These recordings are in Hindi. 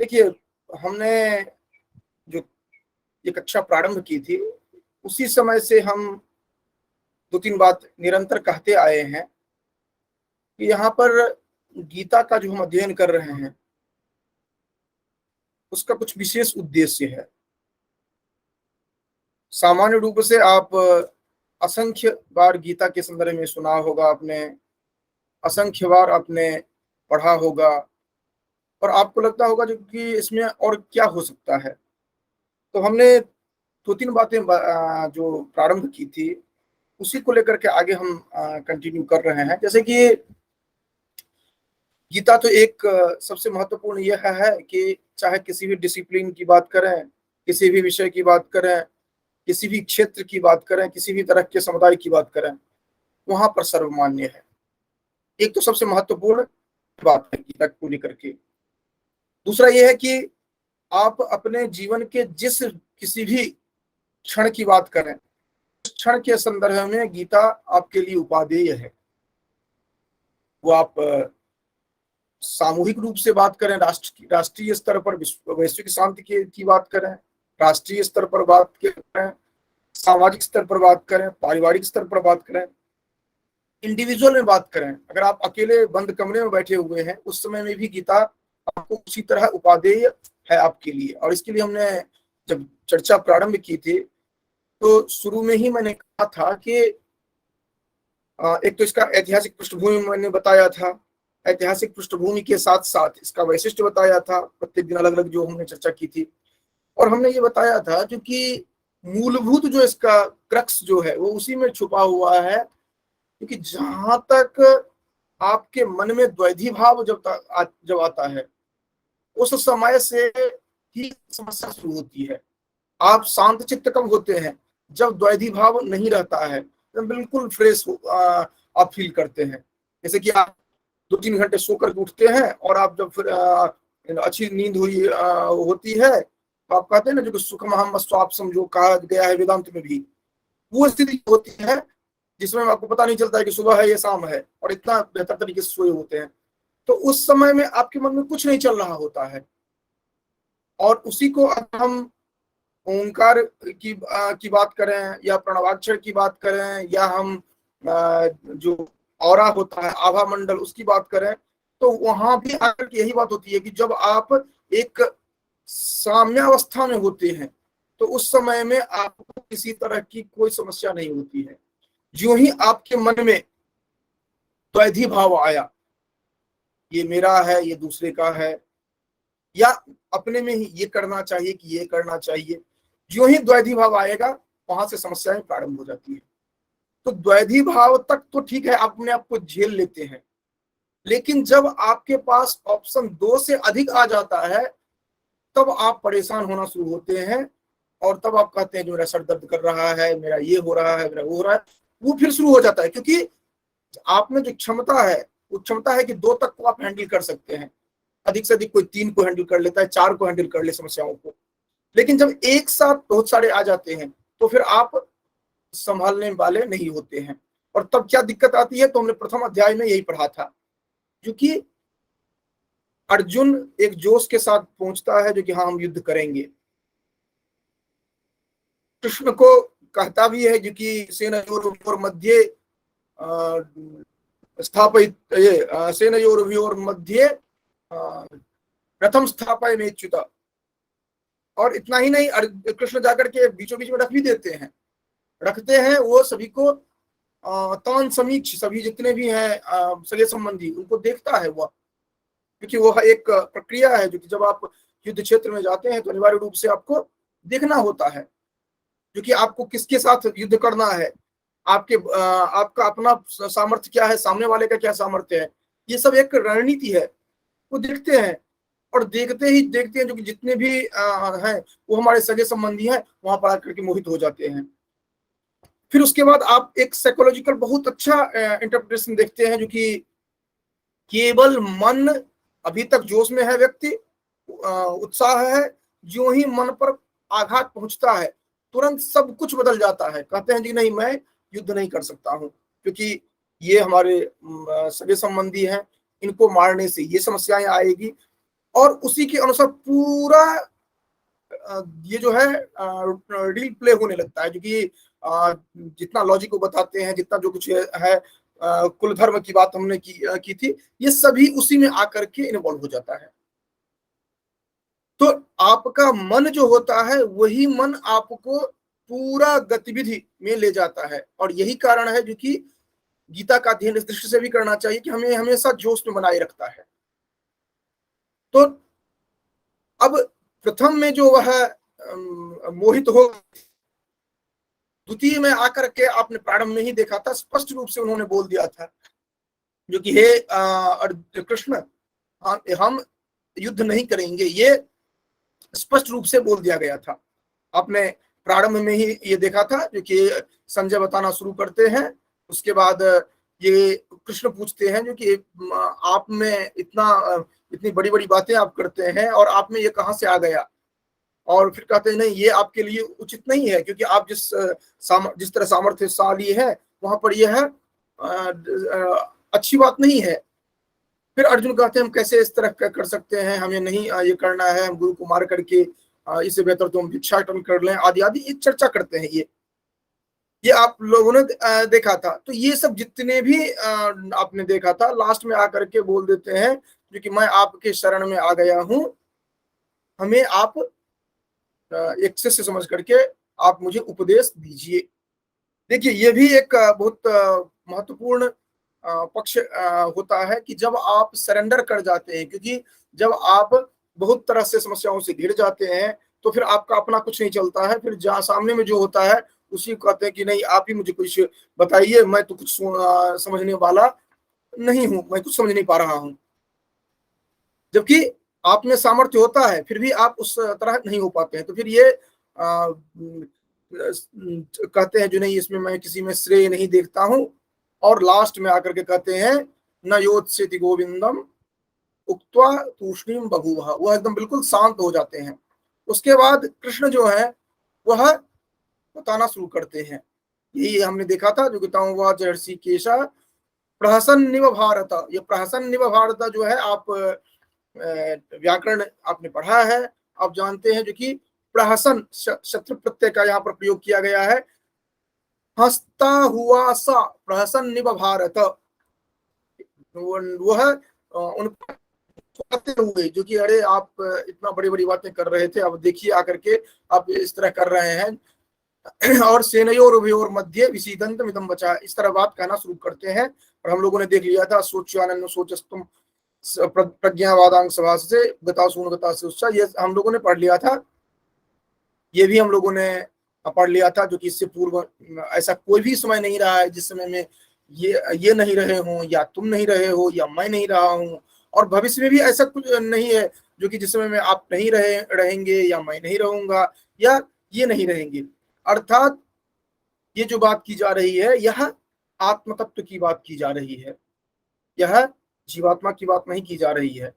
देखिए, हमने जो ये कक्षा प्रारंभ की थी, उसी समय से हम 2-3 बात निरंतर कहते आए हैं कि यहाँ पर गीता का जो हम अध्ययन कर रहे हैं, उसका कुछ विशेष उद्देश्य है। सामान्य रूप से आप असंख्य बार गीता के संदर्भ में सुना होगा आपने, असंख्य बार आपने पढ़ा होगा और आपको लगता होगा जो कि इसमें और क्या हो सकता है। तो हमने 2-3 बातें जो प्रारंभ की थी, उसी को लेकर के आगे हम कंटिन्यू कर रहे हैं। जैसे कि गीता तो एक सबसे महत्वपूर्ण यह है कि चाहे किसी भी डिसिप्लिन की बात करें, किसी भी विषय की बात करें, किसी भी क्षेत्र की बात करें, किसी भी तरह के समुदाय की बात करें, वहां पर सर्वमान्य है। एक तो सबसे महत्वपूर्ण बात है गीता को लेकर के। दूसरा यह है कि आप अपने जीवन के जिस किसी भी क्षण की बात करें, उस क्षण के संदर्भ में गीता आपके लिए उपादेय है। वो आप सामूहिक रूप से बात करें, राष्ट्रीय स्तर पर वैश्विक शांति की बात करें, राष्ट्रीय स्तर पर बात करें, सामाजिक स्तर पर बात करें, पारिवारिक स्तर पर बात करें, इंडिविजुअल में बात करें, अगर आप अकेले बंद कमरे में बैठे हुए हैं, उस समय में भी गीता आपको उसी तरह उपादेय है आपके लिए। और इसके लिए हमने जब चर्चा प्रारंभ की थी, तो शुरू में ही मैंने कहा था कि एक तो इसका ऐतिहासिक पृष्ठभूमि मैंने बताया था, ऐतिहासिक पृष्ठभूमि के साथ साथ इसका वैशिष्ट बताया था, प्रत्येक दिन अलग अलग जो हमने चर्चा की थी। और हमने ये बताया था जो कि मूलभूत जो इसका क्रक्स जो है वो उसी में छुपा हुआ है, क्योंकि जहां तक आपके मन में द्वैधी भाव जब आता है, उस समय से ही समस्या शुरू होती है। आप शांत चित्त कब होते हैं? जब द्वैधी भाव नहीं रहता है, तो बिल्कुल फ्रेश आप फील करते हैं। जैसे कि आप 2-3 घंटे सोकर उठते हैं और आप जब फिर अच्छी नींद हुई होती है, तो आप कहते हैं ना, जो सुखम अहम स्वाप समझो कहा गया है वेदांत में भी, वो स्थिति होती है जिसमें आपको पता नहीं चलता है कि सुबह है या शाम है, और इतना बेहतर तरीके से सोए होते हैं। तो उस समय में आपके मन में कुछ नहीं चल रहा होता है। और उसी को अगर हम ओंकार की बात करें, या प्रणवाक्षर की बात करें, या हम जो औरा होता है आभा मंडल उसकी बात करें, तो वहां भी आकर यही बात होती है कि जब आप एक साम्यावस्था में होते हैं, तो उस समय में आपको किसी तरह की कोई समस्या नहीं होती है। जो ही आपके मन में द्वैधी भाव आया, ये मेरा है, ये दूसरे का है, या अपने में ही ये करना चाहिए कि ये करना चाहिए, जो ही द्वैधी भाव आएगा, वहां से समस्याएं प्रारंभ हो जाती है। तो द्वैधी भाव तक तो ठीक है, अपने आप को झेल लेते हैं, लेकिन जब आपके पास ऑप्शन 2 से अधिक आ जाता है, तब आप परेशान होना शुरू होते हैं। और तब आप कहते हैं जो मेरा सर दर्द कर रहा है, मेरा ये हो रहा है, मेरा वो हो रहा है, वो फिर शुरू हो जाता है। क्योंकि आप में जो क्षमता है, वो क्षमता है कि 2 तक को आप हैंडल कर सकते हैं, अधिक से अधिक कोई 3 को हैंडल कर लेता है, 4 को हैंडल कर ले समस्याओं को। लेकिन जब एक साथ बहुत सारे आ जाते हैं, तो फिर आप संभालने वाले नहीं होते हैं। और तब क्या दिक्कत आती है? तो हमने प्रथम अध्याय में यही पढ़ा था, क्योंकि अर्जुन एक जोश के साथ पहुंचता है जो कि हाँ हम युद्ध करेंगे। कृष्ण को कहता भी है जो कि सेनयोर मध्य स्थापित, ये सेनयोर मध्य रथम स्थापय में च्युत। और इतना ही नहीं, कृष्ण जाकर के बीचों बीच में रख भी देते हैं, रखते हैं वो सभी को तान समीक्ष, सभी जितने भी हैं सगे संबंधी, उनको देखता है वह। क्योंकि वह एक प्रक्रिया है जो कि जब आप युद्ध क्षेत्र में जाते हैं तो अनिवार्य रूप से आपको देखना होता है, क्योंकि आपको किसके साथ युद्ध करना है, आपका अपना सामर्थ्य क्या है, सामने वाले का क्या सामर्थ्य है, ये सब एक रणनीति है। वो देखते हैं, और देखते हैं जो कि जितने भी हैं वो हमारे सगे संबंधी हैं, वहां पर आकर के मोहित हो जाते हैं। फिर उसके बाद आप एक साइकोलॉजिकल बहुत अच्छा इंटरप्रिटेशन देखते हैं, जो कि केवल मन, अभी तक जोश में है व्यक्ति, उत्साह है, जो ही मन पर आघात पहुंचता है, तुरंत सब कुछ बदल जाता है। कहते हैं जी नहीं, मैं युद्ध नहीं कर सकता हूं, क्योंकि ये हमारे सगे संबंधी हैं, इनको मारने से ये समस्याएं आएगी। और उसी के अनुसार पूरा ये जो है रील प्ले होने लगता है, जो कि जितना लॉजिक को बताते हैं, जितना जो कुछ है, कुल धर्म की बात हमने की थी, ये सभी उसी में आकर के इन्वॉल्व हो जाता है। तो आपका मन जो होता है वही मन आपको पूरा गतिविधि में ले जाता है, और यही कारण है जो कि गीता का अध्ययन इस दृष्टि से भी करना चाहिए कि हमें हमेशा जोश में बनाए रखता है। तो अब प्रथम में जो वह मोहित हो, द्वितीय में आकर के आपने प्रारंभ में ही देखा था, स्पष्ट रूप से उन्होंने बोल दिया था जो कि हे कृष्ण, हम युद्ध नहीं करेंगे, ये स्पष्ट रूप से बोल दिया गया था। आपने प्रारंभ में ही ये देखा था जो कि संजय बताना शुरू करते हैं, उसके बाद ये कृष्ण पूछते हैं जो कि आप में इतनी बड़ी बड़ी बातें आप करते हैं और आप में ये कहां से आ गया, और फिर कहते हैं नहीं, ये आपके लिए उचित नहीं है, क्योंकि आप जिस तरह सामर्थ्यशाली है वहां पर यह है अच्छी बात नहीं है। फिर अर्जुन कहते हैं हम कैसे इस तरह कर सकते हैं, हमें नहीं ये करना है, हम गुरु को मार करके इससे बेहतर तो हम भिक्षाटन कर लें, आदि आदि ये चर्चा करते हैं। ये आप लोगों ने देखा था। तो ये सब जितने भी आपने देखा था, लास्ट में आकर के बोल देते हैं जो कि मैं आपके शरण में आ गया हूं, हमें आप एक शिष्य समझ करके आप मुझे उपदेश दीजिए। देखिए, ये भी एक बहुत महत्वपूर्ण पक्ष होता है कि जब आप सरेंडर कर जाते हैं, क्योंकि जब आप बहुत तरह से समस्याओं से घिर जाते हैं तो फिर आपका अपना कुछ नहीं चलता है, फिर जहाँ सामने में जो होता है उसी को कहते हैं कि नहीं, आप ही मुझे कुछ बताइए, मैं तो कुछ समझने वाला नहीं हूं, मैं कुछ समझ नहीं पा रहा हूं। जबकि आप में सामर्थ्य होता है फिर भी आप उस तरह नहीं हो पाते हैं। तो फिर ये कहते हैं जो नहीं, इसमें मैं किसी में श्रेय नहीं देखता हूं, और लास्ट में आकर के कहते हैं न योत्स्यति गोविंदम उक्त्वा तूष्णीम बभूवः, वह एकदम बिल्कुल शांत हो जाते हैं। उसके बाद कृष्ण जो है वह बताना शुरू करते हैं। यही हमने देखा था जो कि ऋषिकेशा प्रहसन्निव भारत, ये प्रहसन्निव भारत जो है, आप व्याकरण आपने पढ़ा है, आप जानते हैं जो कि प्रहसन शत्रु प्रत्यय का यहाँ पर प्रयोग किया गया है। हंसता हुआ सा प्रहसन्निव भारत, वह उन हुए जो कि अरे आप इतना बड़ी बड़ी बातें कर रहे थे, अब देखिए आकर के आप इस तरह कर रहे हैं। और सेनयोर उभयोर मध्य विसीदंत मिदम बचा, इस तरह बात कहना शुरू करते हैं। और हम लोगों ने देख लिया था सोच्यानन्द सोचस्तुम प्रज्ञावादांग सभा से गता सून गता से उत्साह, ये हम लोगों ने पढ़ लिया था। ये भी हम लोगों ने पढ़ लिया था जो कि इससे पूर्व ऐसा कोई भी समय नहीं रहा है जिस समय में ये नहीं रहे हों, या तुम नहीं रहे हो, या मैं नहीं रहा हूं, और भविष्य में भी ऐसा कुछ नहीं है जो कि जिस समय में आप नहीं रहेंगे, या मैं नहीं रहूंगा, या ये नहीं रहेंगे। अर्थात ये जो बात की जा रही है यह आत्म तत्व की बात की जा रही है, यह जीवात्मा की बात नहीं की जा रही है,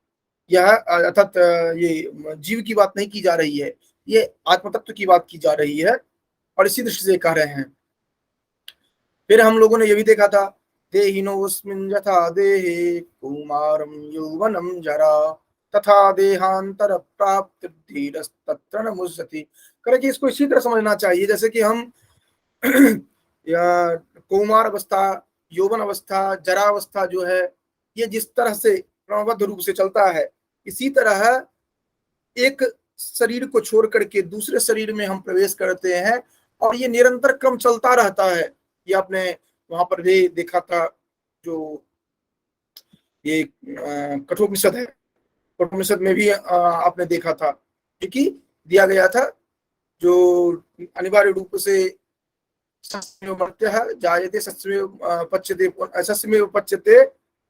यह अर्थात ये जीव की बात नहीं की जा रही है, ये आत्म तत्व की बात की जा रही है, और इसी दृष्टि से कह रहे हैं। फिर हम लोगों ने ये भी देखा था, देहिनोऽस्मिन् यथा देहे कौमारं यौवनं जरा तथा देहांतर प्राप्त धीरस्तत्र न मुह्यति। करे कि इसको इसी तरह समझना चाहिए जैसे कि हम या कौमार अवस्था, यौवन अवस्था, जरा अवस्था जो है, ये जिस तरह से क्रमबद्ध रूप से चलता है, इसी तरह एक शरीर को छोड़ करके दूसरे शरीर में हम प्रवेश करते हैं, और ये निरंतर क्रम चलता रहता है। ये आपने वहां पर भी देखा था, जो ये कठोपनिषद है, कठोपनिषद में भी आपने देखा था, क्योंकि दिया गया था जो अनिवार्य रूप से मर्त्यः जायते सत्यमेव पच्यते, सत्यमेव पच्यते,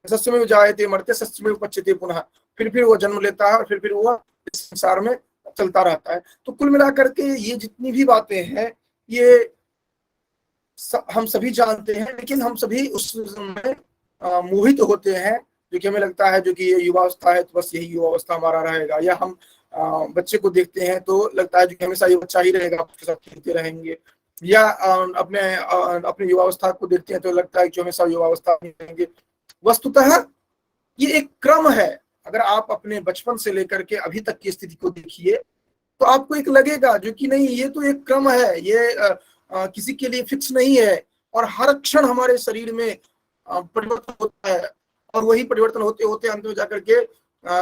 सत्यमेव जायते मर्त्य सत्यमेव पच्यते पुनः, फिर वो जन्म लेता है और फिर वो इस संसार में चलता रहता है। तो कुल मिलाकर के ये जितनी भी बातें हैं ये हम सभी जानते हैं, लेकिन हम सभी उस समय मोहित होते हैं, जो कि हमें लगता है जो कि ये युवावस्था है तो बस यही युवावस्था हमारा रहेगा, या हम बच्चे को देखते हैं तो लगता है जो कि हमेशा ये बच्चा ही रहेगा, उसके साथ खेलते रहेंगे, या अपने युवावस्था को देखते हैं तो लगता है कि हमेशा युवावस्था रहेंगे। वस्तुतः ये एक क्रम है, अगर आप अपने बचपन से लेकर के अभी तक की स्थिति को देखिए तो आपको एक लगेगा जो कि नहीं, ये तो एक क्रम है, ये किसी के लिए फिक्स नहीं है, और हर क्षण हमारे शरीर में परिवर्तन होता है, और वही परिवर्तन होते होते अंत में जाकर के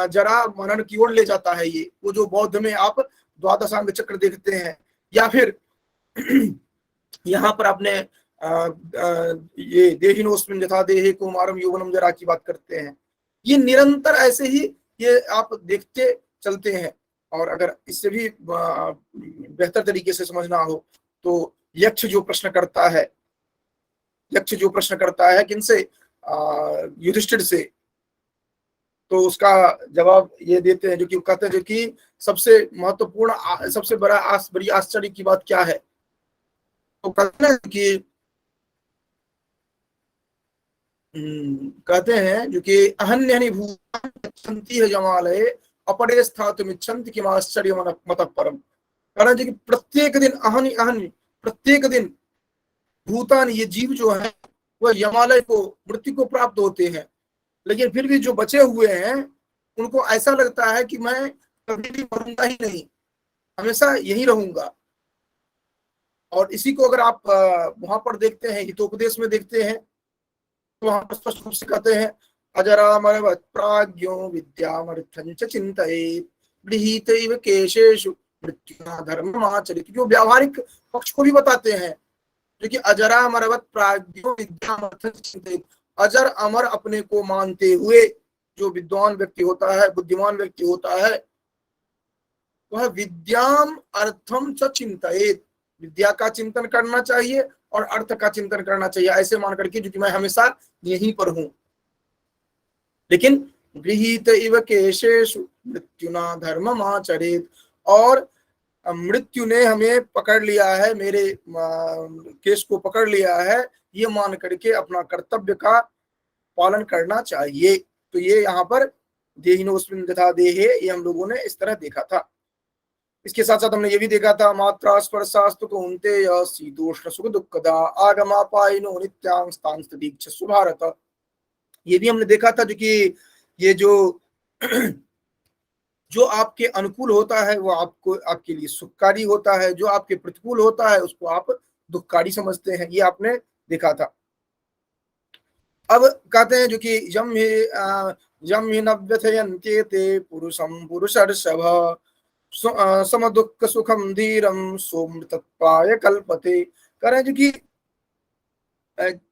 जरा मरण की ओर ले जाता है। ये वो जो बौद्ध में आप द्वादशांग चक्र देखते हैं, या फिर यहाँ पर आपने ये देहिनोस्मिन् यथा देहे कौमारम यौवनम जरा की बात करते हैं। ये निरंतर ऐसे ही ये आप देखते चलते हैं। और अगर इससे भी बेहतर तरीके से समझना हो तो यक्ष जो प्रश्न करता है, किनसे, युधिष्ठिर से, तो उसका जवाब ये देते हैं, जो कि कहते हैं जो कि सबसे महत्वपूर्ण, सबसे बड़ी आश्चर्य की बात क्या है, तो कहते हैं कि कहते हैं जो कि अहन्यनि भूतानि है जमालय अपरे स्थातुमिच्छन्ति किम आश्चर्य मतः परम। कारण जी कि प्रत्येक दिन अहन्य प्रत्येक दिन भूतान, ये जीव जो है वह यमालय को, मृत्यु को प्राप्त होते हैं, लेकिन फिर भी जो बचे हुए हैं उनको ऐसा लगता है कि मैं कभी भी मरूंगा ही नहीं, हमेशा यही रहूंगा। और इसी को अगर आप वहां पर देखते हैं, हितोपदेश में देखते हैं, तो वहां पर स्पष्ट रूप से कहते हैं अजरामरवत् प्राज्ञो विद्यामर्थं च चिन्तयेत् गृहीतैव केशेषु मृत्युना धर्ममाचरेत्। जो व्यावहारिक पक्ष को भी बताते हैं, जो कि अजरामरवत् प्राज्ञो विद्यामर्थं च चिन्तयेत्, अजर अमर अपने को मानते हुए जो विद्वान व्यक्ति होता है, बुद्धिमान व्यक्ति होता है, वह विद्याम अर्थम च चिन्तयेत्, विद्या का चिंतन करना चाहिए और अर्थ का चिंतन करना चाहिए, ऐसे मान करके जो कि मैं हमेशा यहीं पर हूं। लेकिन गृहीत इव केशेषु मृत्युना धर्मम आचरेत्, और मृत्यु ने हमें पकड़ लिया है, मेरे केश को पकड़ लिया है, ये मान करके अपना कर्तव्य का पालन करना चाहिए। तो ये यहाँ पर देहिनोस्मिन् यथा देहे, ये हम लोगों ने इस तरह देखा था। इसके साथ साथ हमने ये भी देखा था मात्रा स्पर्शास्तु कौन्तेय शीतोष्ण सुख दुःखदा आगमापायिनो नित्यांस्तांस्तदीक्षस्व भारत। ये भी हमने देखा था जो कि ये जो जो आपके अनुकूल होता है वो आपको, आपके लिए सुखकारी होता है, जो आपके प्रतिकूल होता है उसको आप दुखकारी समझते हैं, ये आपने देखा था। अब कहते हैं जो कि यम हि न व्यथयन्ते ते पुरुषं पुरुषर्षभ सम दुख सुखम धीरम सोमृतत्वाय कल्पते। कह रहे हैं जो कि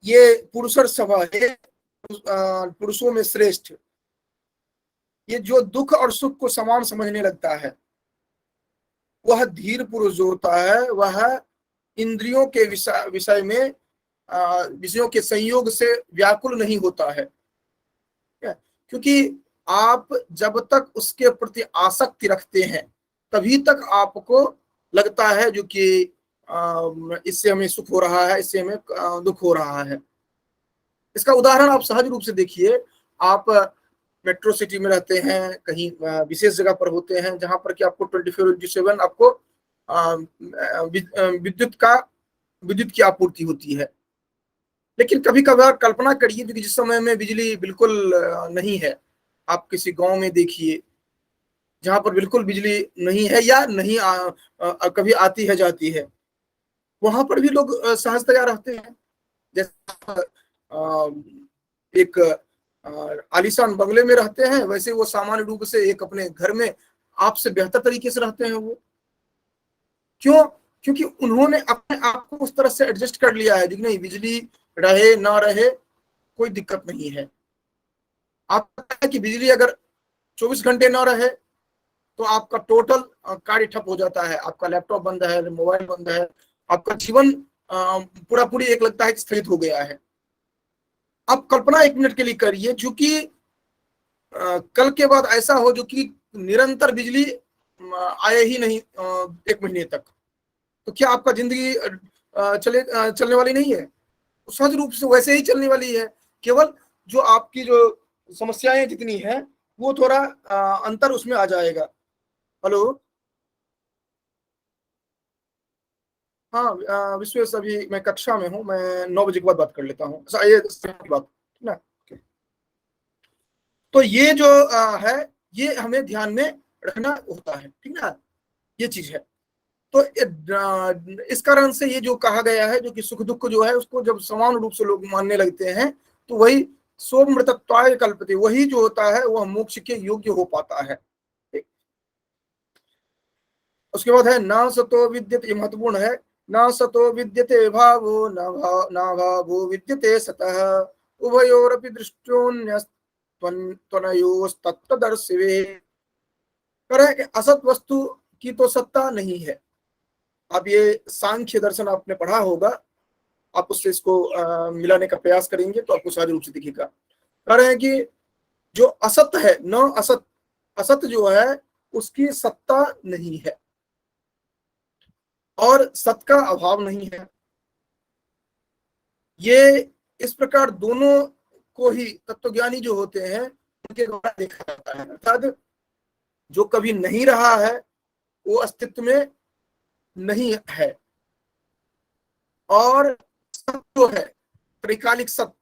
ये पुरुषर्षभ है, पुरुषों में श्रेष्ठ, ये जो दुख और सुख को समान समझने लगता है, वह धीर पुरुष जो होता है वह इंद्रियों के विषय में, विषयों के संयोग से व्याकुल नहीं होता है। क्योंकि आप जब तक उसके प्रति आसक्ति रखते हैं तभी तक आपको लगता है जो कि इससे हमें सुख हो रहा है, इससे हमें दुख हो रहा है। इसका उदाहरण आप सहज रूप से देखिए, आप मेट्रो सिटी में रहते हैं, कहीं विशेष जगह पर होते हैं जहां पर कि आपको 24/7 आपको विद्युत की आपूर्ति होती है। लेकिन कभी कभार कल्पना करिए कि जिस समय में बिजली बिल्कुल नहीं है, आप किसी गांव में देखिए जहां पर बिल्कुल बिजली नहीं है या नहीं कभी आती है जाती है, वहां पर भी लोग सहजतया रहते हैं। जैसे एक आलीशान बंगले में रहते हैं, वैसे वो सामान्य रूप से एक अपने घर में आपसे बेहतर तरीके से रहते हैं। वो क्यों? क्योंकि उन्होंने अपने आप को उस तरह से एडजस्ट कर लिया है, नहीं बिजली रहे ना रहे कोई दिक्कत नहीं है। आपको पता है कि बिजली अगर 24 घंटे ना रहे तो आपका टोटल कार्य ठप हो जाता है, आपका लैपटॉप बंद है, मोबाइल बंद है, आपका जीवन पूरा पूरी एक लगता है स्थगित हो गया है। आप कल्पना 1 मिनट के लिए करिए जो कि कल के बाद ऐसा हो जो कि निरंतर बिजली आए ही नहीं 1 महीने तक, तो क्या आपका जिंदगी चलने वाली नहीं है? सहज रूप से वैसे ही चलने वाली है। केवल जो आपकी जो समस्याएं जितनी है वो थोड़ा अंतर उसमें आ जाएगा। हेलो, हाँ विश्वेश, अभी मैं कक्षा में हूँ, मैं 9 बजे के बाद बात कर लेता हूँ। अच्छा ये बात ना। तो ये जो है ये हमें ध्यान में रखना होता है, ठीक ना, ये चीज है। तो इस कारण से ये जो कहा गया है, जो कि सुख दुख जो है उसको जब समान रूप से लोग मानने लगते हैं, तो वही सोमृतत्वाय कल्पते, वही जो होता है वह मोक्ष के योग्य हो पाता है। उसके बाद है ना सतो विद्यते, ये महत्वपूर्ण है, ना सतो विद्यते भावो ना भावो विद्यते सतः उभयोरपि दृष्टोन्यस्तनयोस्तत्तदर्शिवे। करें कि असत वस्तु की तो सत्ता नहीं है। अब ये सांख्य दर्शन आपने पढ़ा होगा, आप उससे इसको मिलाने का प्रयास करेंगे तो आपको सारी रूप से दिखेगा। कह रहे हैं कि जो असत है, न असत, असत जो है उसकी सत्ता नहीं है और सत का अभाव नहीं है। ये इस प्रकार दोनों को ही तत्वज्ञानी जो होते हैं उनके द्वारा देखा जाता है। अर्थात जो कभी नहीं रहा है वो अस्तित्व में नहीं है, और सत जो है त्रिकालिक सत,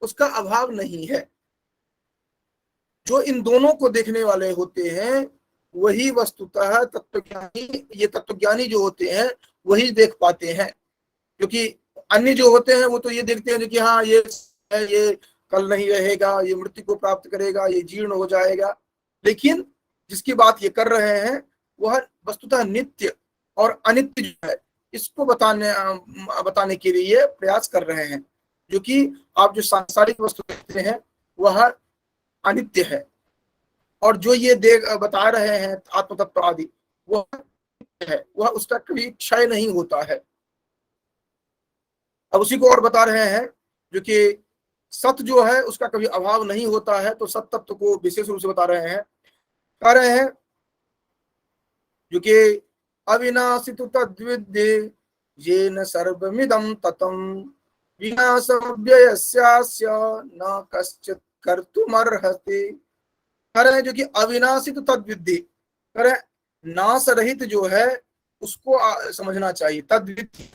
उसका अभाव नहीं है। जो इन दोनों को देखने वाले होते हैं वही वस्तुतः तत्वज्ञानी, ये तत्वज्ञानी जो होते हैं वही देख पाते हैं। क्योंकि अन्य जो होते हैं वो तो ये देखते हैं कि हाँ ये कल नहीं रहेगा, ये मृत्यु को प्राप्त करेगा, ये जीर्ण हो जाएगा। लेकिन जिसकी बात ये कर रहे हैं वह वस्तुतः नित्य और अनित्य जो है इसको बताने के लिए प्रयास कर रहे हैं। जो कि आप जो सांसारिक वस्तु देखते हैं वह अनित्य है, और जो ये बता रहे हैं आत्म तत्व आदि वह है, वह उसका कभी क्षय नहीं होता है। अब उसी को और बता रहे हैं, जो कि सत जो है उसका कभी अभाव नहीं होता है, तो सत तत्व को विशेष रूप से बता रहे हैं। कह रहे हैं जो कि अविनाशी तु तद्विद्ये येन सर्वमिदं ततं विनाशव्ययस्यास्य न कश्चित् कर्तुमर्हति। कह रहे हैं जो कि अविनाशी तो तद्विद्धि, कह रहे नाश रहित जो है उसको समझना चाहिए। तद्विद्धि,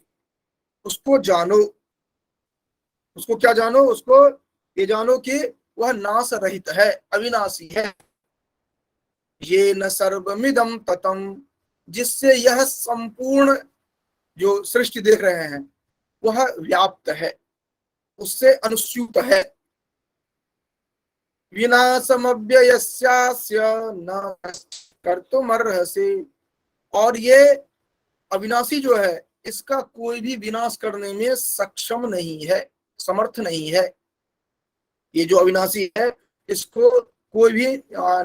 उसको जानो, उसको क्या जानो, उसको ये जानो कि वह नाश रहित है, अविनाशी है। ये न सर्वमिदं ततम, जिससे यह संपूर्ण जो सृष्टि देख रहे हैं वह व्याप्त है, उससे अनुस्यूत है। विनाशमव्ययस्यास्य न कर्तुमर्हसि, और ये अविनाशी जो है इसका कोई भी विनाश करने में सक्षम नहीं है, समर्थ नहीं है। ये जो अविनाशी है इसको कोई भी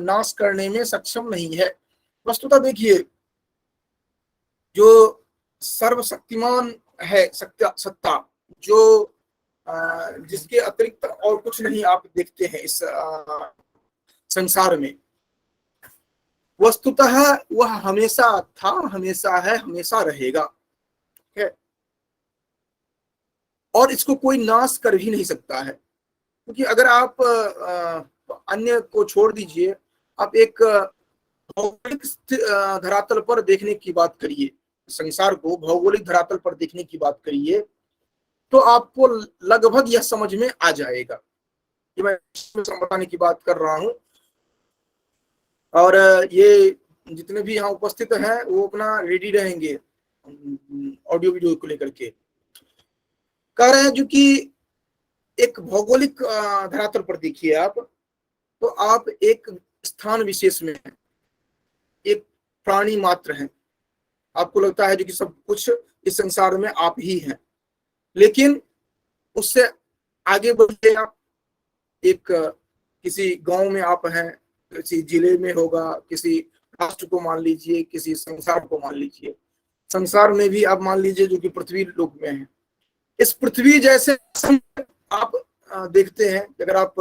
नाश करने में सक्षम नहीं है। वस्तुतः देखिए, जो सर्वशक्तिमान है सत्ता, जो जिसके अतिरिक्त और कुछ नहीं आप देखते हैं इस संसार में, वस्तुतः वह हमेशा था, हमेशा है, हमेशा रहेगा, ठीक है। और इसको कोई नाश कर भी नहीं सकता है। क्योंकि अगर आप अन्य को छोड़ दीजिए, आप एक भौगोलिक धरातल पर देखने की बात करिए, संसार को भौगोलिक धरातल पर देखने की बात करिए, तो आपको लगभग यह समझ में आ जाएगा कि मैं बताने की बात कर रहा हूं। और ये जितने भी यहाँ उपस्थित हैं वो अपना रेडी रहेंगे ऑडियो वीडियो को लेकर के। कह रहे हैं जो कि एक भौगोलिक धरातल पर देखिए आप, तो आप एक स्थान विशेष में हैं, एक प्राणी मात्र हैं, आपको लगता है जो कि सब कुछ इस संसार में आप ही हैं। लेकिन उससे आगे बढ़िए आप, एक किसी गांव में आप हैं, किसी जिले में होगा, किसी राष्ट्र को मान लीजिए, किसी संसार को मान लीजिए। संसार में भी आप मान लीजिए जो कि पृथ्वी लोक में है। इस पृथ्वी जैसे आप देखते हैं, अगर आप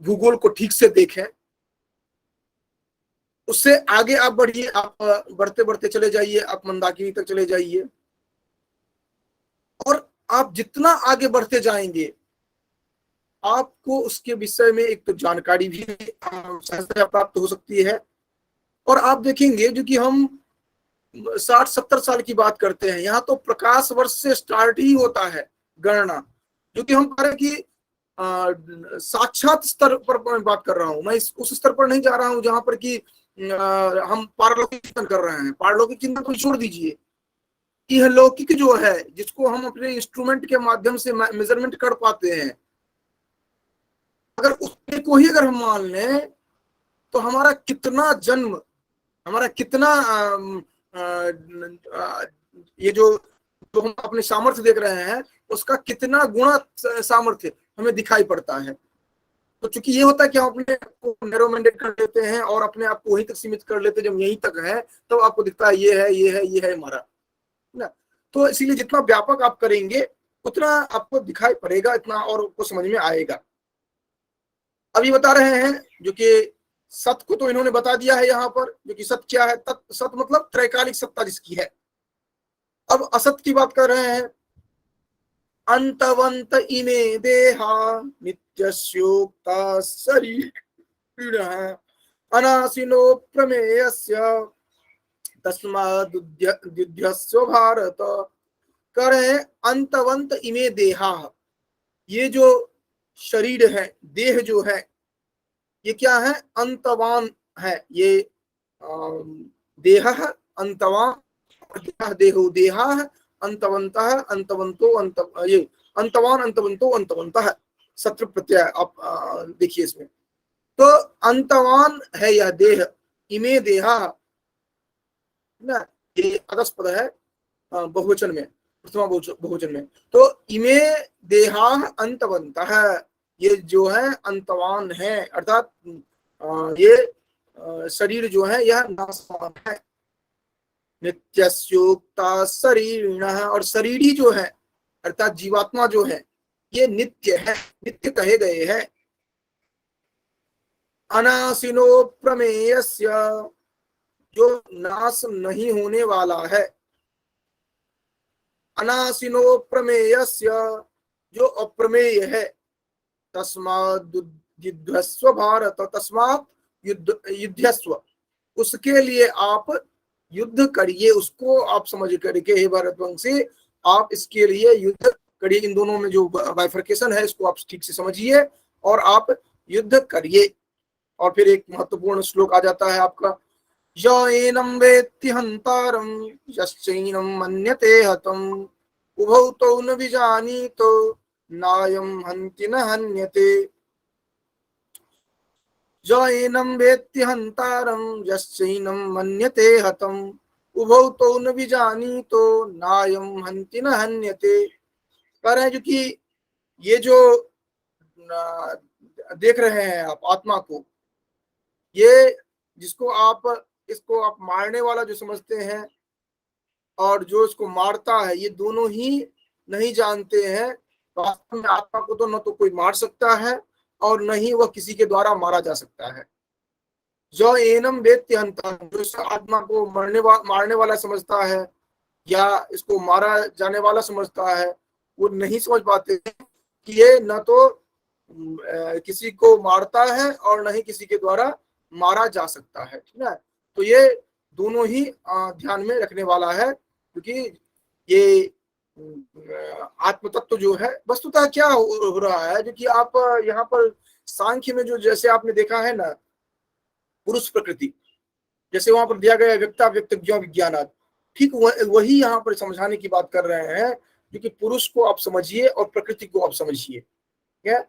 भूगोल को ठीक से देखें, उससे आगे आप बढ़िए, आप बढ़ते बढ़ते चले जाइए, आप मंदाकिनी तक चले जाइए, और आप जितना आगे बढ़ते जाएंगे आपको उसके विषय में एक तो जानकारी भी सहजतया प्राप्त हो सकती है। और आप देखेंगे जो कि हम 60-70 साल की बात करते हैं, यहाँ तो प्रकाश वर्ष से स्टार्ट ही होता है गणना। जो कि हम कह रहे हैं कि साक्षात स्तर पर मैं बात कर रहा हूं। मैं उस स्तर पर नहीं जा रहा हूं जहां पर कि हम पारलौकिक चिंतन कर रहे हैं। पारलौकिक चिंतन को छोड़ दीजिए, यह लौकिक जो है जिसको हम अपने इंस्ट्रूमेंट के माध्यम से मेजरमेंट कर पाते हैं, अगर उसके को ही अगर हम मान लें तो हमारा कितना जन्म, हमारा कितना ये जो हम अपने सामर्थ्य देख रहे हैं उसका कितना गुणा सामर्थ्य हमें दिखाई पड़ता है। तो चूंकि ये होता है कि हम अपने आप को नैरो मैंडेट कर लेते हैं और अपने आप को वहीं तक सीमित कर लेते हैं, जब यहीं तक है तब आपको दिखता है ये है, ये है, ये है हमारा ना। तो इसीलिए जितना व्यापक आप करेंगे उतना आपको दिखाई पड़ेगा, इतना और आपको समझ में आएगा। अभी बता रहे हैं जो कि सत्य को तो इन्होंने बता दिया है यहाँ पर, जो कि सत्य क्या है, सत्य मतलब त्रैकालिक सत्ता जिसकी है। अब असत की बात कर रहे हैं। अंतवंत इमे देहा नित्यस्योक्ता शरीरिणः अनाशिनो प्रमेयस्य तस्माद्युध्यस्व भारत। करें अंतवंत इमे देहा, ये जो शरीर है, देह जो है, ये क्या है, अंतवान है। ये देह अंतवान, देहो देहा अंतवंत अंतवंतो अंत, ये अंतवान अंतवंतो अंतवंत सत्र प्रत्यय आप देखिए इसमें। तो अंतवान है यह देह, इमे देहा ना, ये अदस्पद है बहुवचन में, प्रथमा बहुवचन में। तो इमे देहा अंतवंत है, ये जो है अंतवान है, अर्थात ये शरीर जो है यह नाशवान है। नित्यस्योक्ता शरीरिणः, और शरीरी जो है अर्थात जीवात्मा जो है ये नित्य है, नित्य कहे गए हैं। अनाशिनो प्रमेयस्य, जो नाश नहीं होने वाला है। अनाशिनो प्रमेयस्य, जो अप्रमेय है। तस्मात् युद्धस्व भारत, तस्मात् युद्धस्व, उसके लिए आप युद्ध करिए, उसको आप समझ करके हे भारतवंशी आप इसके लिए युद्ध करिए। इन दोनों में जो बाइफर्केशन है इसको आप ठीक से समझिए और आप युद्ध करिए। और फिर एक महत्वपूर्ण श्लोक आ जाता है आपका, यैनं वेत्ति हन्तारं यश्चैनं मन्यते हतम् उभौ तौ न विजानीतो नायं हन्ति न हन्यते। यैनं वेत्ति हन्तारं यश्चैनं मन्यते हतम् उभौ तौ न विजानीतो नायं हन्ति न हन्यते। कह रहे हैं जो कि ये जो देख रहे हैं आप आत्मा को, ये जिसको आप, इसको आप मारने वाला जो समझते हैं और जो इसको मारता है, ये दोनों ही नहीं जानते हैं वास्तव में आत्मा को तो न तो कोई मार सकता है और न ही वह किसी के द्वारा मारा जा सकता है। जो एनम वेत्ति हन्तारं, जो इस आत्मा को मारने वाला समझता है या इसको मारा जाने वाला समझता है, वो नहीं समझ पाते कि ये न तो किसी को मारता है और न ही किसी के द्वारा मारा जा सकता है, ठीक है। तो ये दोनों ही ध्यान में रखने वाला है, क्योंकि ये आत्म तत्व जो है वस्तुतः क्या हो रहा है, जो कि आप यहाँ पर सांख्य में जो जैसे आपने देखा है ना, पुरुष प्रकृति जैसे वहां पर दिया गया व्यक्ता व्यक्त विज्ञानात्, ठीक वही यहाँ पर समझाने की बात कर रहे हैं, क्योंकि पुरुष को आप समझिए और प्रकृति को आप समझिए। क्या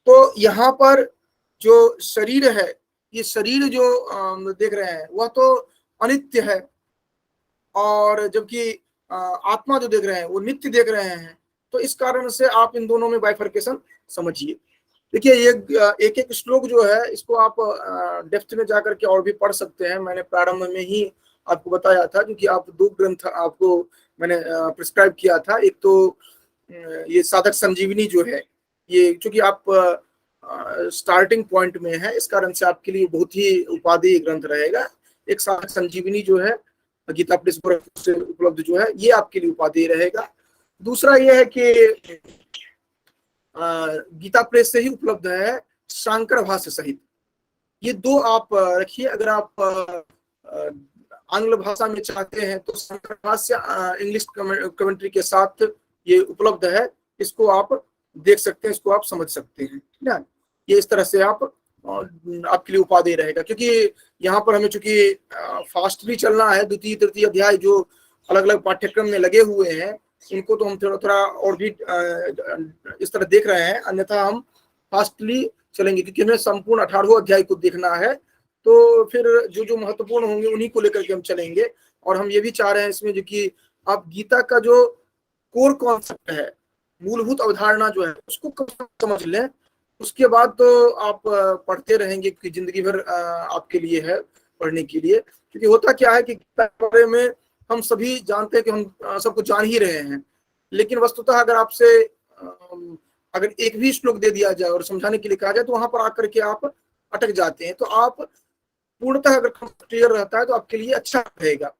तो यहाँ पर जो शरीर है, ये शरीर जो देख रहे हैं वह तो अनित्य है, और जबकि आत्मा जो देख रहे हैं वो नित्य देख रहे हैं। तो इस कारण से आप इन दोनों में बाइफर्केशन समझिए। देखिए ये एक एक श्लोक जो है इसको आप डेप्थ में जाकर के और भी पढ़ सकते हैं। मैंने प्रारंभ में ही आपको बताया था, क्योंकि आप दो ग्रंथ आपको मैंने प्रिस्क्राइब किया था। एक तो ये साधक संजीवनी जो है, ये चूंकि आप स्टार्टिंग पॉइंट में है, इस कारण से आपके लिए बहुत ही उपादेय ग्रंथ रहेगा। एक साधक संजीवनी जो है गीता प्रेस से उपलब्ध जो है, ये आपके लिए उपादेय रहेगा। दूसरा ये है कि गीता प्रेस से ही उपलब्ध है शांकर भाष्य सहित, ये दो आप रखिए। अगर आप आंग्ल भाषा में चाहते हैं तो शंकर भाष्य इंग्लिश कमेंट्री के साथ ये उपलब्ध है, इसको आप देख सकते हैं, इसको आप समझ सकते हैं, ठीक है। ये इस तरह से आप आपके लिए उपादेय रहेगा, क्योंकि यहाँ पर हमें चूंकि फास्ट भी चलना है, द्वितीय तृतीय अध्याय जो अलग अलग पाठ्यक्रम में लगे हुए हैं इनको तो हम थोड़ा थोड़ा और भी इस तरह देख रहे हैं, अन्यथा हम फास्टली चलेंगे क्योंकि हमें संपूर्ण 18 अध्याय को देखना है। तो फिर जो जो महत्वपूर्ण होंगे उन्हीं को लेकर के हम चलेंगे। और हम ये भी चाह रहे हैं इसमें जो कि आप गीता का जो कोर कॉन्सेप्ट है, मूलभूत अवधारणा जो है उसको समझ लें, उसके बाद तो आप पढ़ते रहेंगे कि जिंदगी भर आपके लिए है पढ़ने के लिए। क्योंकि होता क्या है कि गीता के बारे में हम सभी जानते हैं कि हम सब कुछ जान ही रहे हैं, लेकिन वस्तुतः अगर आपसे अगर एक भी श्लोक दे दिया जाए और समझाने के लिए कहा जाए तो वहां पर आकर के आप अटक जाते हैं। तो आप पूर्णतः अगर क्लियर रहता है तो आपके लिए अच्छा रहेगा।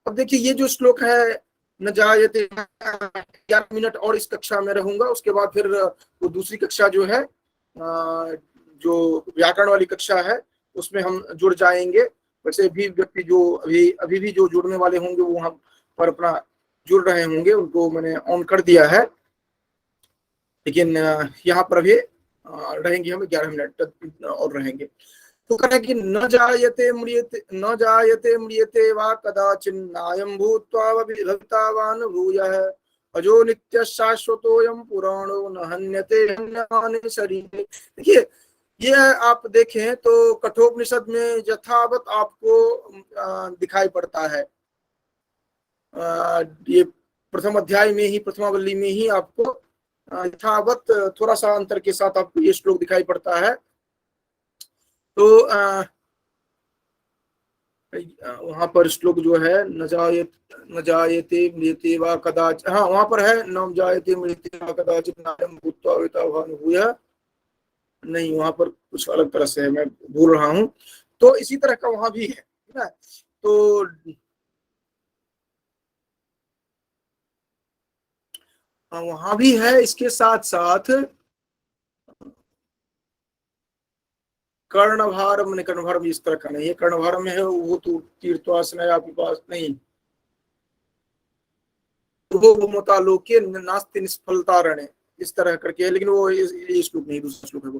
अब देखिए ये जो श्लोक है, न जायते, 11 मिनट और इस कक्षा में रहूंगा, उसके बाद फिर वो दूसरी कक्षा जो है जो व्याकरण वाली कक्षा है उसमें हम जुड़ जाएंगे। वैसे भी व्यक्ति जो अभी भी जो जुड़ने वाले होंगे वो वहां पर अपना जुड़ रहे होंगे, उनको मैंने ऑन कर दिया है, लेकिन यहाँ पर अभी रहेंगे हम 11 मिनट और रहेंगे। तो कहना कि न जायते म्रियते वा कदाचिन्नायं भूत्वा भवितावान् भूयः अजो नित्य शाश्वतोऽयं पुराणो न हन्यते हन्यमाने शरीरे। देखिए ये आप देखें तो कठोपनिषद में यथावत आपको दिखाई पड़ता है। ये प्रथम अध्याय में ही, प्रथमावली में ही आपको यथावत थोड़ा सा अंतर के साथ आपको ये श्लोक दिखाई पड़ता है। तो वहां पर श्लोक जो है न जायते म्रियते वा कदाचित्, हाँ वहां पर है न जायते म्रियते वा कदाचित् नायं भूत्वा भवितावान् भूयः, नहीं वहां पर कुछ अलग तरह से है, मैं भूल रहा हूं। तो इसी तरह का वहां भी है ना। तो वहां भी है, इसके साथ साथ कर्णभारम ने, कर्णभारम इस तरह का नहीं है, कर्णभारम में है वो तो तीर्थवासना आपके पास नहीं, वो मोतालोके नास्ति निष्फलता रणे इस तरह करके है, लेकिन वो ये श्लोक नहीं, दूसरा श्लोक है वो।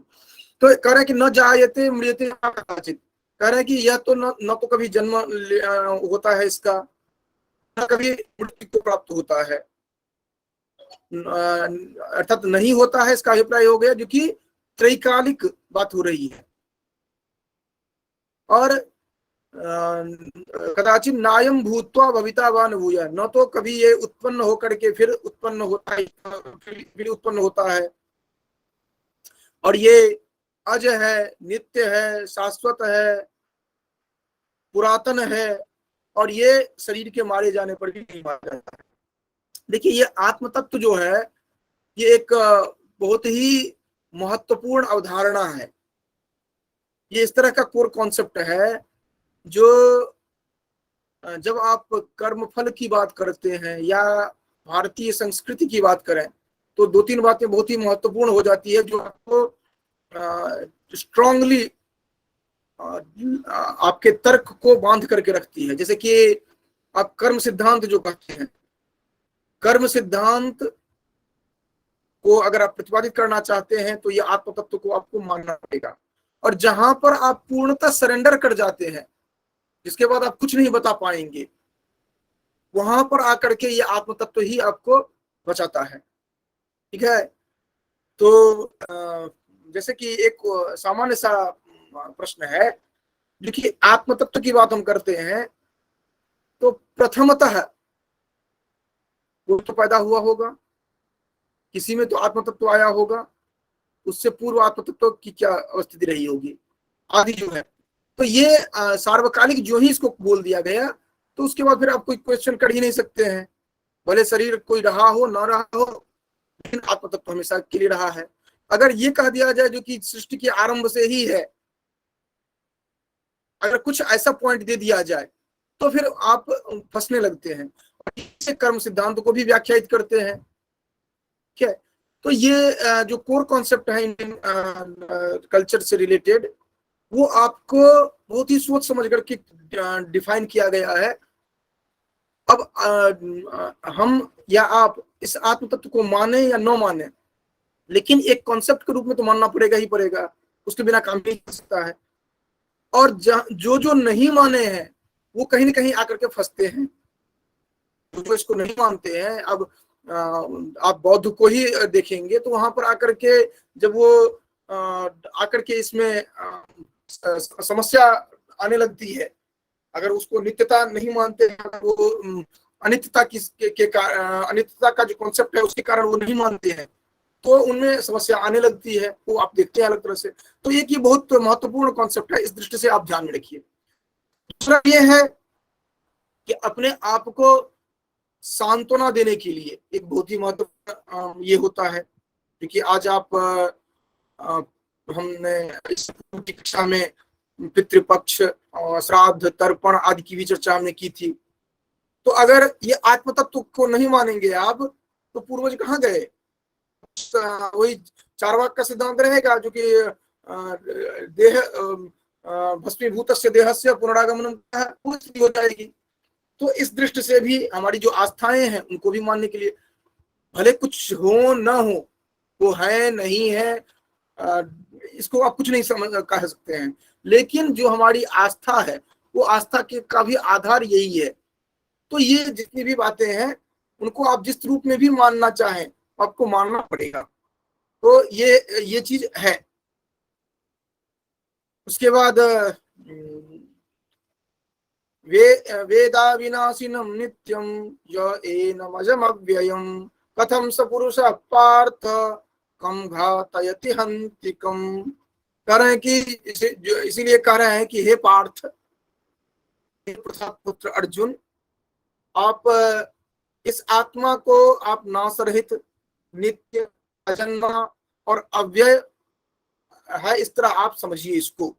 तो कह रहे हैं कि न जायते म्रियते कदाचित्, कह रहे हैं कि यह तो न तो कभी जन्म होता है इसका, न कभी मृत्यु को प्राप्त होता है, अर्थात नहीं होता है, इसका अभिप्राय हो गया जो कि त्रैकालिक बात हो रही है। और कदाचित नायम भूत्वा भवितावान भूया, न तो कभी ये उत्पन्न होकर के फिर उत्पन्न होता है, फिर उत्पन्न होता है, और ये अज है, नित्य है, शाश्वत है, पुरातन है, और ये शरीर के मारे जाने पर भी नहीं मारा जाता है। देखिए ये आत्म तत्व जो है ये एक बहुत ही महत्वपूर्ण अवधारणा है। ये इस तरह का कोर कॉन्सेप्ट है जो जब आप कर्मफल की बात करते हैं या भारतीय संस्कृति की बात करें तो दो तीन बातें बहुत ही महत्वपूर्ण हो जाती है जो आपको स्ट्रांगली आपके तर्क को बांध करके रखती है। जैसे कि आप कर्म सिद्धांत जो कहते हैं, कर्म सिद्धांत को अगर आप प्रतिपादित करना चाहते हैं तो ये आत्म तत्व को आपको मानना पड़ेगा। और जहां पर आप पूर्णतः सरेंडर कर जाते हैं, जिसके बाद आप कुछ नहीं बता पाएंगे, वहां पर आकर के ये आत्म तत्व ही आपको बचाता है। ठीक है। तो जैसे कि एक सामान्य सा प्रश्न है, देखिए आत्म तत्व की बात हम करते हैं तो प्रथमतः वो तो पैदा हुआ होगा, किसी में तो आत्म तत्व आया होगा, उससे पूर्व आत्म तत्व की क्या अवस्थिति रही होगी, आदि जो है। तो ये सार्वकालिक जो ही इसको बोल दिया गया तो उसके बाद फिर आप कोई क्वेश्चन कर ही नहीं सकते हैं, भले शरीर कोई रहा हो ना रहा हो, लेकिन आत्म तत्व हमेशा के लिए रहा है। अगर ये कह दिया जाए जो कि सृष्टि के आरंभ से ही है, अगर कुछ ऐसा पॉइंट दे दिया जाए तो फिर आप फंसने लगते हैं, और कर्म सिद्धांत को भी व्याख्यायित करते हैं। ठीक है। तो ये जो कोर कॉन्सेप्ट है इंडियन कल्चर से रिलेटेड, वो आपको बहुत ही सोच समझ करके डिफाइन किया गया है। अब हम या आप इस आत्म तत्व को माने या न माने, लेकिन एक कॉन्सेप्ट के रूप में तो मानना पड़ेगा ही पड़ेगा, उसके बिना काम नहीं हो सकता है। और जो जो नहीं माने हैं वो कहीं ना कहीं आकर के फंसते हैं, जो इसको नहीं मानते हैं। अब आप बौद्ध को ही देखेंगे तो वहां पर आकर के जब वो आकर के इसमें समस्या आने लगती है, अगर उसको नित्यता नहीं मानते हैं, वो अनित्यता अनित्यता का जो कॉन्सेप्ट है उसके कारण वो नहीं मानते हैं, तो उनमें समस्या आने लगती है, वो आप देखते हैं अलग तरह से। तो एक ये बहुत महत्वपूर्ण कॉन्सेप्ट है, इस दृष्टि से आप ध्यान में रखिए। दूसरा ये है कि अपने आप को सांत्वना देने के लिए एक बहुत ही महत्वपूर्ण ये होता है, क्योंकि आज आप हमने इस कक्षा में पितृपक्ष, श्राद्ध, तर्पण आदि की भी चर्चा हमने की थी। तो अगर ये आत्म तत्व को नहीं मानेंगे आप, तो पूर्वज कहाँ गए? वही चार्वाक का सिद्धांत रहेगा, जो कि देह भस्मीभूतस्य देहस्य पुनरागमनम हो जाएगी। तो इस दृष्टि से भी हमारी जो आस्थाएं हैं उनको भी मानने के लिए, भले कुछ हो ना हो, वो है नहीं है, इसको आप कुछ नहीं समझ कह सकते हैं, लेकिन जो हमारी आस्था है वो आस्था के का भी आधार यही है। तो ये जितनी भी बातें हैं उनको आप जिस रूप में भी मानना चाहें आपको मानना पड़ेगा। तो ये चीज है। उसके बाद वेदा विनाशिनम नित्यम य एनमजमव्ययम कथम स पुरुष पार्थ कम घातयति हन्तिकम। कह रहे हैं कि इसीलिए कह रहे हैं कि हे पार्थ, प्रताप पुत्र अर्जुन, आप इस आत्मा को आप नासरहित, नित्य, अजन्मा और अव्यय है, इस तरह आप समझिए इसको।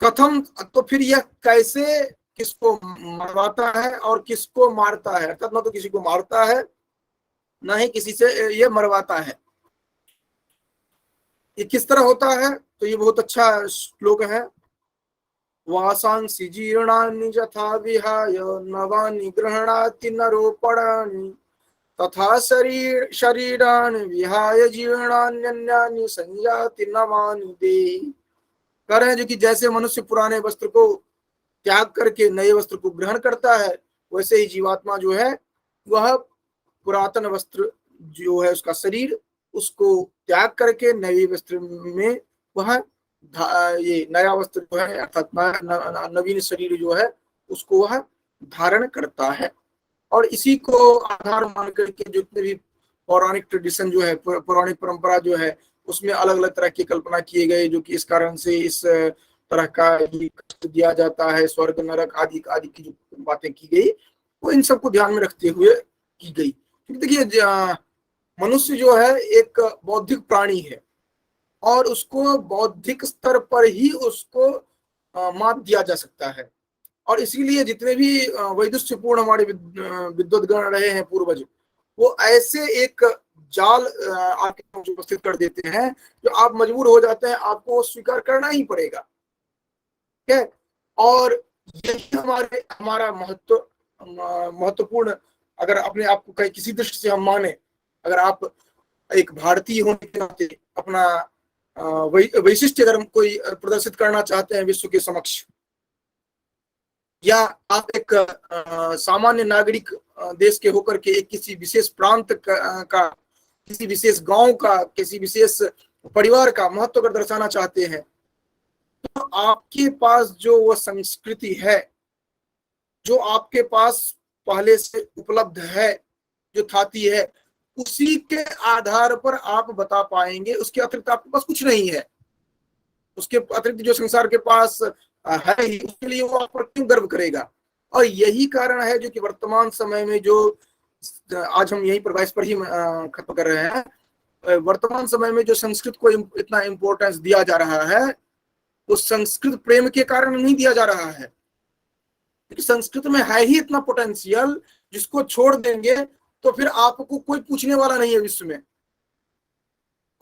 कथम, तो फिर यह कैसे किसको मरवाता है और किसको मारता है, अर्थात न तो किसी को मारता है न ही किसी से ये मरवाता है। ये किस तरह होता है? तो ये बहुत अच्छा श्लोक है। वासांसि जीर्णानि यथा विहाय नवानि गृह्णाति नरोपणानि तथा शरीराणि विहाय जीर्णान्यन्यानि संयाति नवानि देहि। कह रहे हैं जो कि जैसे मनुष्य पुराने वस्त्र को त्याग करके नए वस्त्र को ग्रहण करता है, वैसे ही जीवात्मा जो है वह पुरातन वस्त्र जो है उसका शरीर, उसको त्याग करके नए वस्त्र में वह ये नया वस्त्र जो है अर्थात नवीन शरीर जो है उसको वह धारण करता है। और इसी को आधार मान करके जितने भी पौराणिक ट्रेडिशन जो है, पौराणिक परंपरा जो है, उसमें अलग अलग तरह की कल्पना किए गए, जो कि इस कारण से इस तरह का कष्ट दिया जाता है, स्वर्ग नरक आदि आदि की जो बातें की गई वो इन सबको ध्यान में रखते हुए की गई। क्योंकि देखिए मनुष्य जो है एक बौद्धिक प्राणी है और उसको बौद्धिक स्तर पर ही उसको मात दिया जा सकता है। और इसीलिए जितने भी वैदुष्यपूर्ण हमारे विद्वद्गण रहे हैं पूर्वज, वो ऐसे एक जाल आपके उपस्थित कर देते हैं जो आप मजबूर हो जाते हैं, आपको स्वीकार करना ही पड़ेगा। ठीक है? और यही हमारा महत्वपूर्ण, अगर अपने आप को कहीं किसी दृष्टि से हम माने, अगर आप एक भारतीय होने के नाते अपना वैशिष्ट्य अगर हम कोई प्रदर्शित करना चाहते हैं विश्व के समक्ष, या आप एक सामान्य नागरिक देश के होकर के एक किसी विशेष प्रांत का किसी विशेष गांव का किसी विशेष परिवार का महत्व अगर दर्शाना चाहते हैं, तो आपके पास जो वह संस्कृति है जो आपके पास पहले से उपलब्ध है, जो थाती है, उसी के आधार पर आप बता पाएंगे। उसके अतिरिक्त आपके पास कुछ नहीं है। उसके अतिरिक्त जो संसार के पास है ही, उसके लिए वो आप पर क्यों गर्व करेगा? और यही कारण है जो कि वर्तमान समय में जो आज हम यहीं पर 22 पर ही खत्म कर रहे हैं, वर्तमान समय में जो संस्कृत को इतना इंपॉर्टेंस दिया जा रहा है वो संस्कृत प्रेम के कारण नहीं दिया जा रहा है, क्योंकि संस्कृत में है ही इतना पोटेंशियल, जिसको छोड़ देंगे तो फिर आपको कोई पूछने वाला नहीं है विश्व में।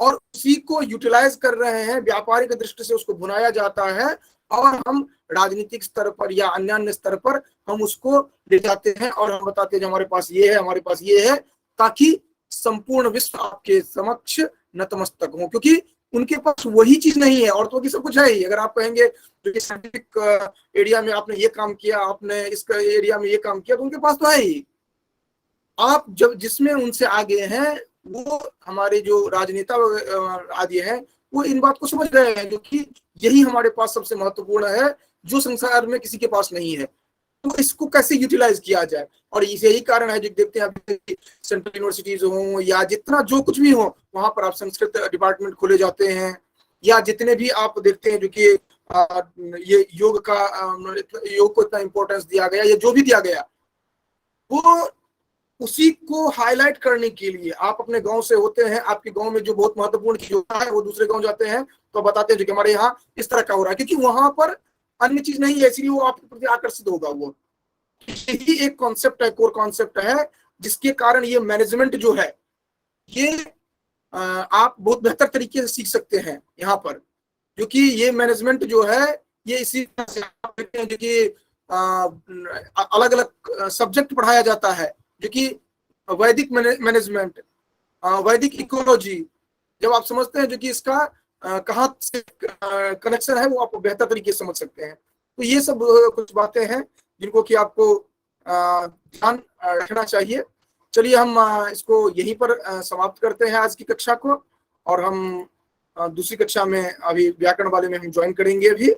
और उसी को यूटिलाइज कर रहे हैं, व्यापारिक दृष्टि से उसको भुनाया जाता है और हम राजनीतिक स्तर पर या अन्य अन्य स्तर पर हम उसको ले जाते हैं और हम बताते हैं हमारे पास ये है, हमारे पास ये है, ताकि संपूर्ण विश्व आपके समक्ष नतमस्तक हो, क्योंकि उनके पास वही चीज नहीं है, और तो की सब कुछ है ही। अगर आप कहेंगे जो साइंटिफिक एरिया में आपने ये काम किया, आपने इस एरिया में ये काम किया, तो उनके पास तो है ही। आप जब जिसमें उनसे आगे हैं, वो हमारे जो राजनेता आदि हैं, वो इन बात को समझ रहे हैं, जो कि यही हमारे पास सबसे महत्वपूर्ण है, जो संसार में किसी के पास नहीं है। तो इसको कैसे यूटिलाइज किया जाए, और यही कारण है जो देखते हैं अभी सेंट्रल यूनिवर्सिटीज हो या जितना जो कुछ भी हो, वहां पर आप संस्कृत डिपार्टमेंट खोले जाते हैं, या जितने भी आप देखते हैं जो कि ये योग को इतना इंपॉर्टेंस दिया गया, या जो भी दिया गया, वो उसी को हाईलाइट करने के लिए। आप अपने गांव से होते हैं, आपके गांव में जो बहुत महत्वपूर्ण चीज होता है, वो दूसरे गांव जाते हैं तो बताते हैं जो कि हमारे यहाँ इस तरह का हो रहा है, क्योंकि वहां पर अन्य चीज नहीं है, इसलिए वो आपके प्रति आकर्षित होगा। वो यही एक कॉन्सेप्ट है, कोर कॉन्सेप्ट है, जिसके कारण ये मैनेजमेंट जो है, ये आप बहुत बेहतर तरीके से सीख सकते हैं यहाँ पर, क्योंकि ये मैनेजमेंट जो है, ये इसी तरह से जो कि अलग अलग सब्जेक्ट पढ़ाया जाता है, जो कि वैदिक मैनेजमेंट, वैदिक इकोलॉजी, जब आप समझते हैं जो कि इसका कहाँ से कनेक्शन है, वो आप बेहतर तरीके से समझ सकते हैं। तो ये सब कुछ बातें हैं जिनको कि आपको ध्यान रखना चाहिए। चलिए हम इसको यहीं पर समाप्त करते हैं आज की कक्षा को, और हम दूसरी कक्षा में अभी व्याकरण वाले में हम ज्वाइन करेंगे अभी।